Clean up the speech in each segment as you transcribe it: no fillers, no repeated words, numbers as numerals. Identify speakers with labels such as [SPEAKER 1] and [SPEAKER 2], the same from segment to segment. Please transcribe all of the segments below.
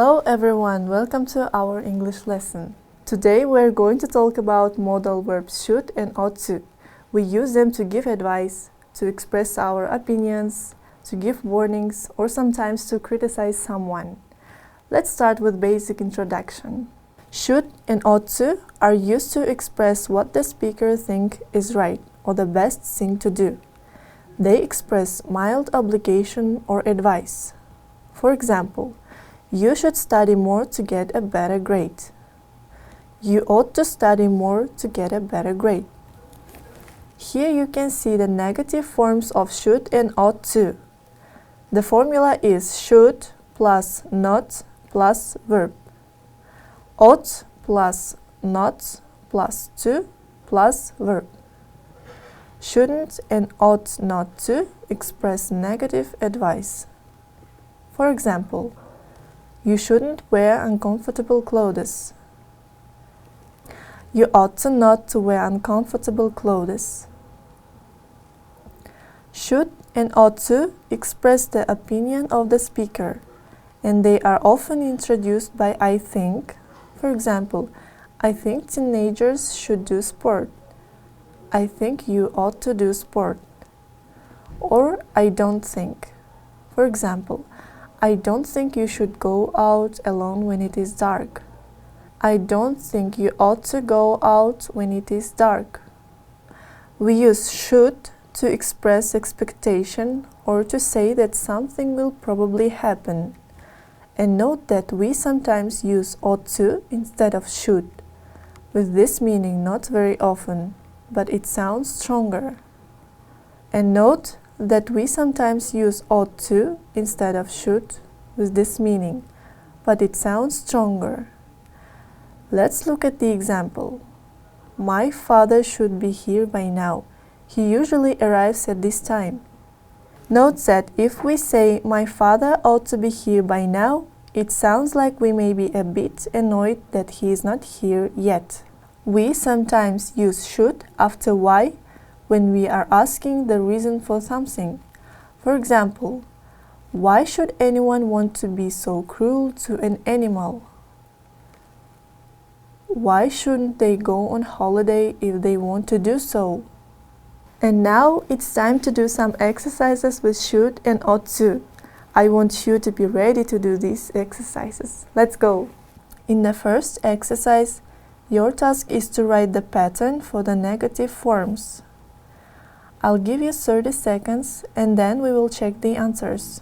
[SPEAKER 1] Hello everyone, welcome to our English lesson. Today we're going to talk about modal verbs should and ought to. We use them to give advice, to express our opinions, to give warnings, or sometimes to criticize someone. Let's start with basic introduction. Should and ought to are used to express what the speaker thinks is right or the best thing to do. They express mild obligation or advice. For example, you should study more to get a better grade. You ought to study more to get a better grade. Here you can see the negative forms of should and ought to. The formula is should plus not plus verb. Ought plus not plus to plus verb. Shouldn't and ought not to express negative advice. For example, you shouldn't wear uncomfortable clothes. You ought to not to wear uncomfortable clothes. Should and ought to express the opinion of the speaker, and they are often introduced by I think. For example, I think teenagers should do sport. I think you ought to do sport. Or I don't think. For example, I don't think you should go out alone when it is dark. I don't think you ought to go out when it is dark. We use should to express expectation or to say that something will probably happen. And note that we sometimes use ought to instead of should, with this meaning not very often, but it sounds stronger. And note that we sometimes use ought to instead of should, with this meaning, but it sounds stronger. Let's look at the example. My father should be here by now. He usually arrives at this time. Note that if we say, my father ought to be here by now, it sounds like we may be a bit annoyed that he is not here yet. We sometimes use should after why when we are asking the reason for something. For example, why should anyone want to be so cruel to an animal? Why shouldn't they go on holiday if they want to do so? And now it's time to do some exercises with should and ought to. I want you to be ready to do these exercises. Let's go! In the first exercise, your task is to write the pattern for the negative forms. I'll give you 30 seconds and then we will check the answers.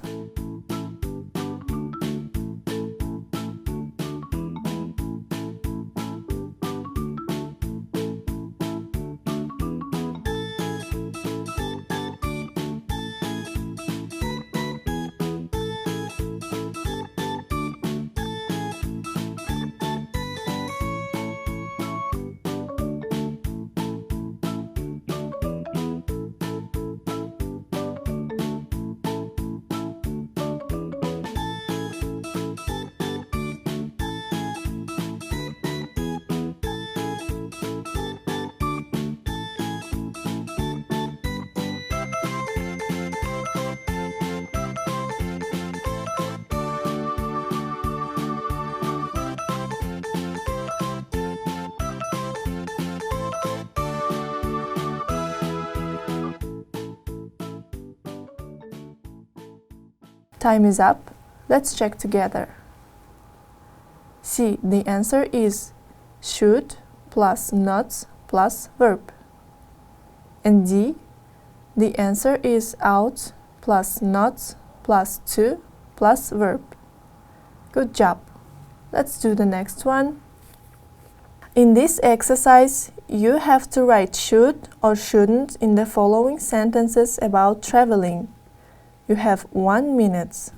[SPEAKER 1] Time is up. Let's check together. C. The answer is should plus not plus verb. And D. The answer is ought plus not plus to plus verb. Good job. Let's do the next one. In this exercise, you have to write should or shouldn't in the following sentences about traveling. You have 1 minute.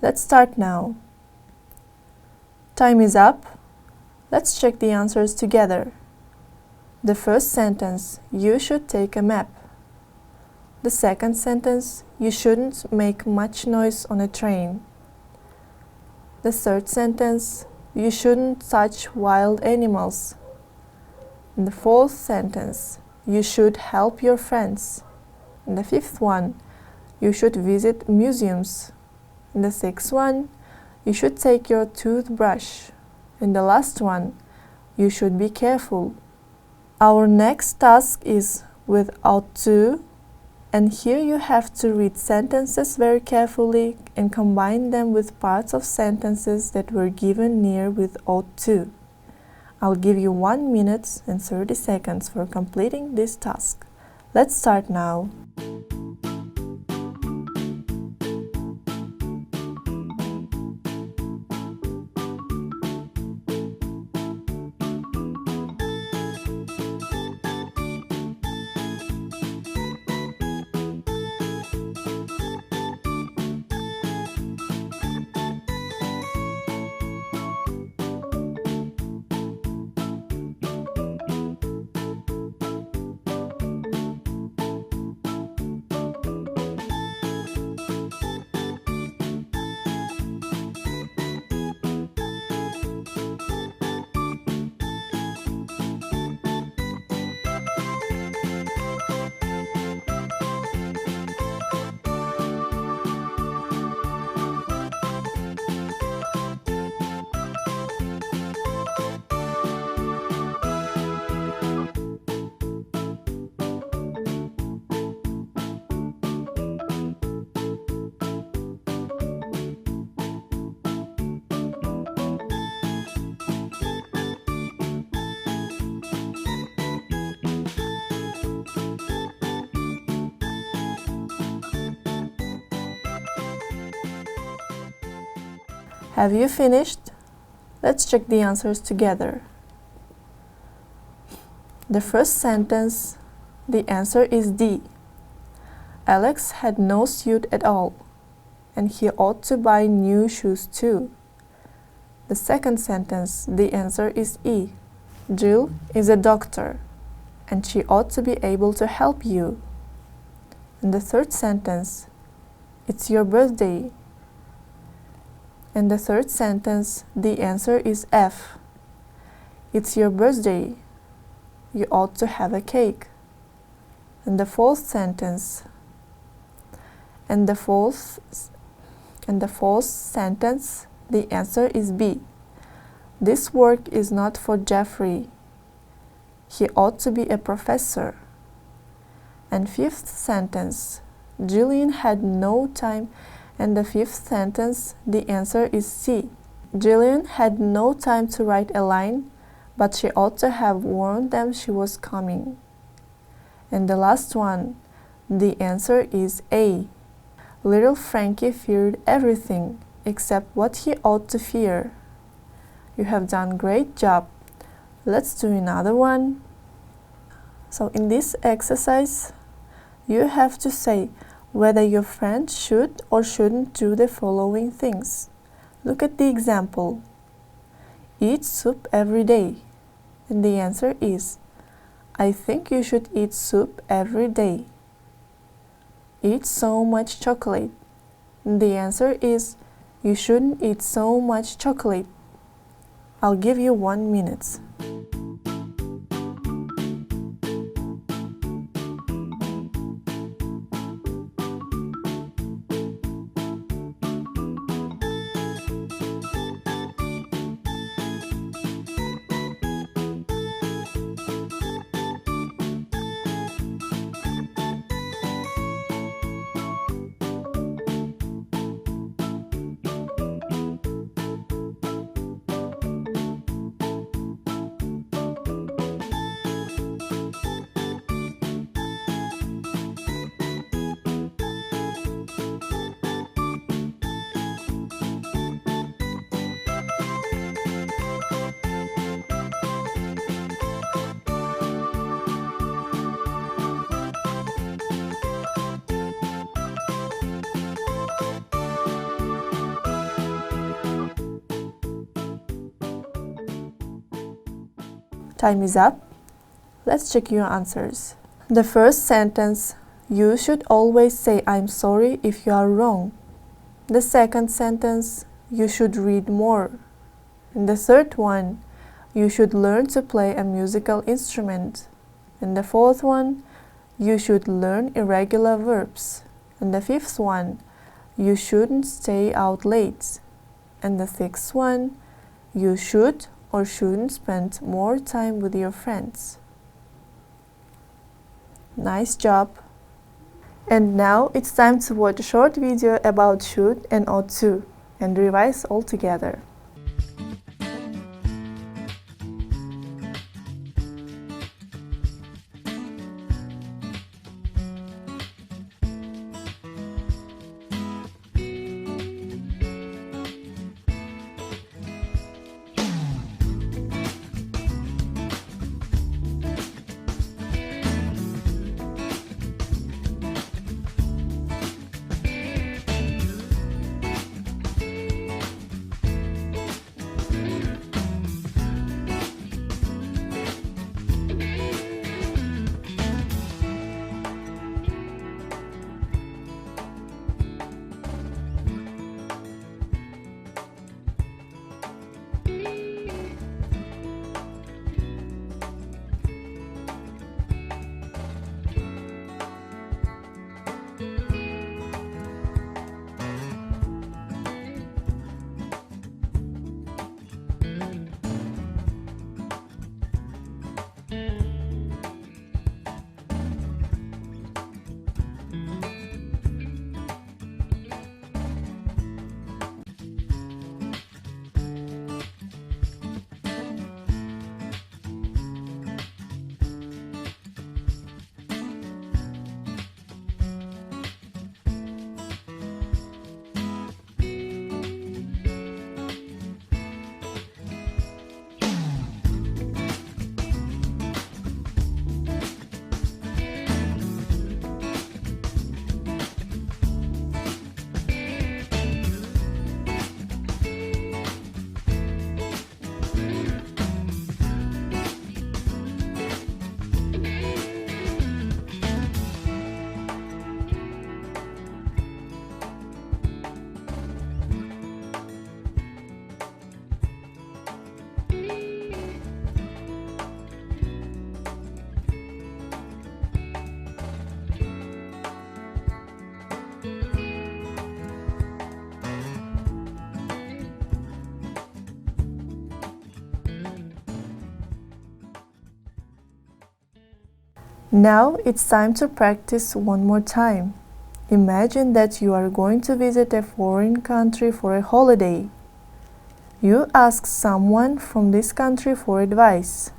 [SPEAKER 1] Let's start now. Time is up. Let's check the answers together. The first sentence, you should take a map. The second sentence, you shouldn't make much noise on a train. The third sentence, you shouldn't touch wild animals. And the fourth sentence, you should help your friends. And the fifth one, you should visit museums. And the sixth one, you should take your toothbrush. And the last one, you should be careful. Our next task is without to, and here you have to read sentences very carefully and combine them with parts of sentences that were given near with ought to. I'll give you 1 minute and 30 seconds for completing this task. Let's start now. Have you finished? Let's check the answers together. The first sentence, the answer is D. Alex had no suit at all, and he ought to buy new shoes too. The second sentence, the answer is E. Jill is a doctor, and she ought to be able to help you. And the third sentence, it's your birthday. And the third sentence, the answer is F. It's your birthday. You ought to have a cake. And the fourth sentence, the fourth sentence, the answer is B. This work is not for Jeffrey. He ought to be a professor. And fifth sentence, Jillian had no time. And the fifth sentence, the answer is C. Jillian had no time to write a line, but she ought to have warned them she was coming. And the last one, the answer is A. Little Frankie feared everything except what he ought to fear. You have done a great job. Let's do another one. So in this exercise, you have to say whether your friend should or shouldn't do the following things. Look at the example. Eat soup every day. And the answer is, I think you should eat soup every day. Eat so much chocolate. And the answer is, you shouldn't eat so much chocolate. I'll give you 1 minute. Time is up. Let's check your answers. The first sentence, you should always say I'm sorry if you are wrong. The second sentence, you should read more. And the third one, you should learn to play a musical instrument. And the fourth one, you should learn irregular verbs. And the fifth one, you shouldn't stay out late. And the sixth one, you should or shouldn't spend more time with your friends. Nice job! And now it's time to watch a short video about should and ought to and revise all together. Now it's time to practice one more time. Imagine that you are going to visit a foreign country for a holiday. You ask someone from this country for advice.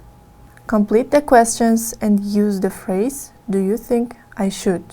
[SPEAKER 1] Complete the questions and use the phrase, "Do you think I should?"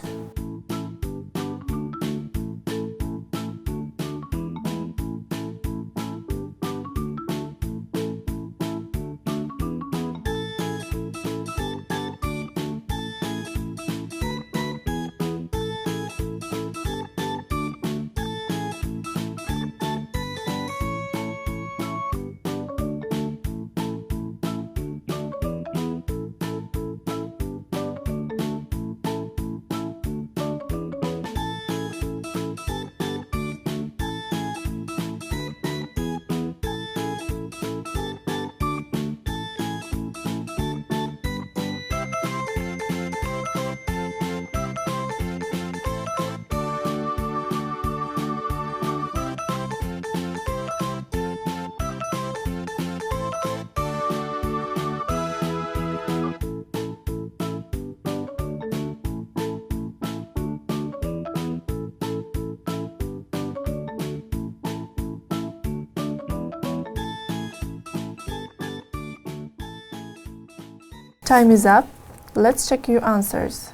[SPEAKER 1] Time is up. Let's check your answers.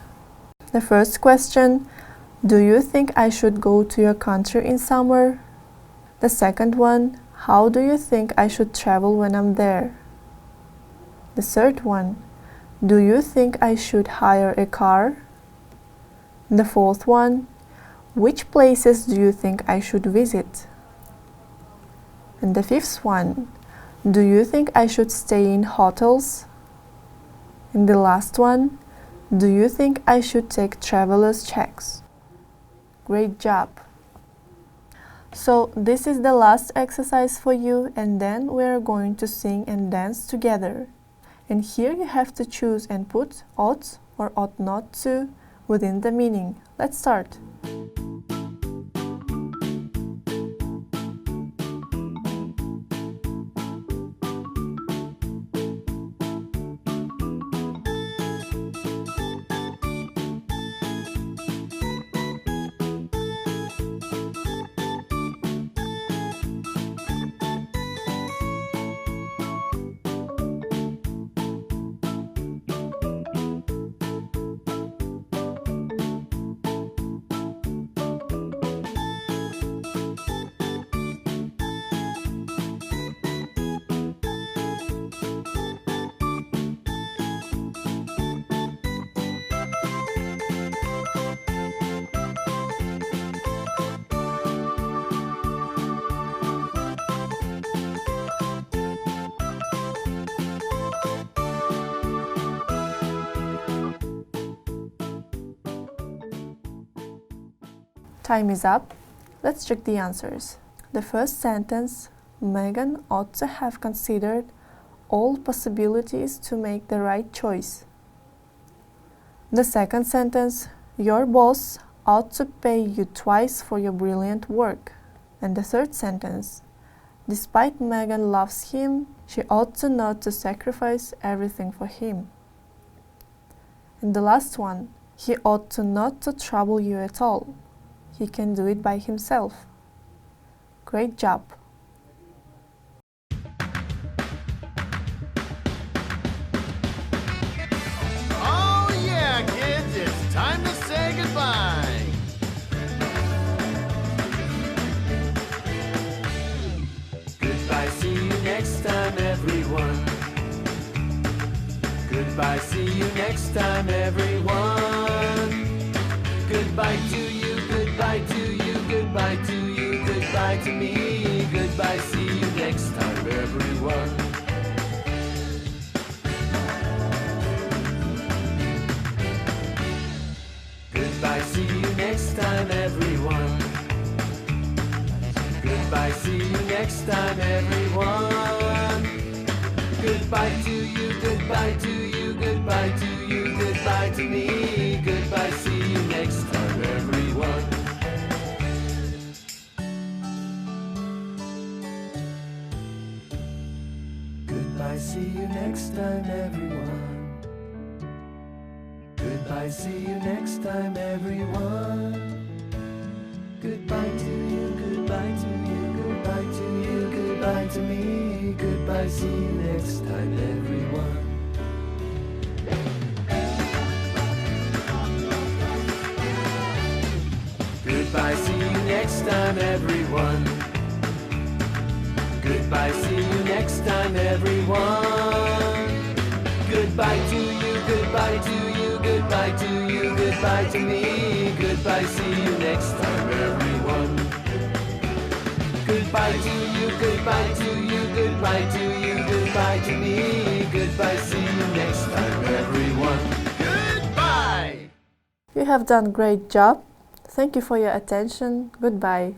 [SPEAKER 1] The first question, do you think I should go to your country in summer? The second one, how do you think I should travel when I'm there? The third one, do you think I should hire a car? The fourth one, which places do you think I should visit? And the fifth one, do you think I should stay in hotels, And the last one, do you think I should take traveler's checks? Great job! So this is the last exercise for you, and then we are going to sing and dance together. And here you have to choose and put ought or ought not to within the meaning. Let's start. Time is up. Let's check the answers. The first sentence, Megan ought to have considered all possibilities to make the right choice. The second sentence, your boss ought to pay you twice for your brilliant work. And the third sentence, despite Megan loves him, she ought to know to sacrifice everything for him. And the last one, he ought to not to trouble you at all. He can do it by himself. Great job!
[SPEAKER 2] Oh yeah, kids, it's time to say goodbye. Goodbye, see you next time, everyone. Goodbye, see you next time, everyone. Goodbye to you, goodbye to you, goodbye to you, goodbye to me. Goodbye, see you next time, everyone. Goodbye, see you next time, everyone. Goodbye, see you next time, everyone. Goodbye to you, goodbye to you, goodbye to you, goodbye to me. Goodbye, see you next time, everyone. Goodbye, see you next time, everyone. Goodbye, see you next time, everyone. Goodbye to you, goodbye to you, goodbye to you, goodbye to me. Goodbye, see you next time, everyone. Goodbye, see you next time, everyone. Goodbye, see you next time, everyone. Goodbye to you, goodbye to you, goodbye to you, goodbye to me. Goodbye, see you next time, everyone. Goodbye to you, goodbye to you, goodbye to you, goodbye to me. Goodbye, see you next time, everyone. Goodbye!
[SPEAKER 1] You have done a great job. Thank you for your attention. Goodbye.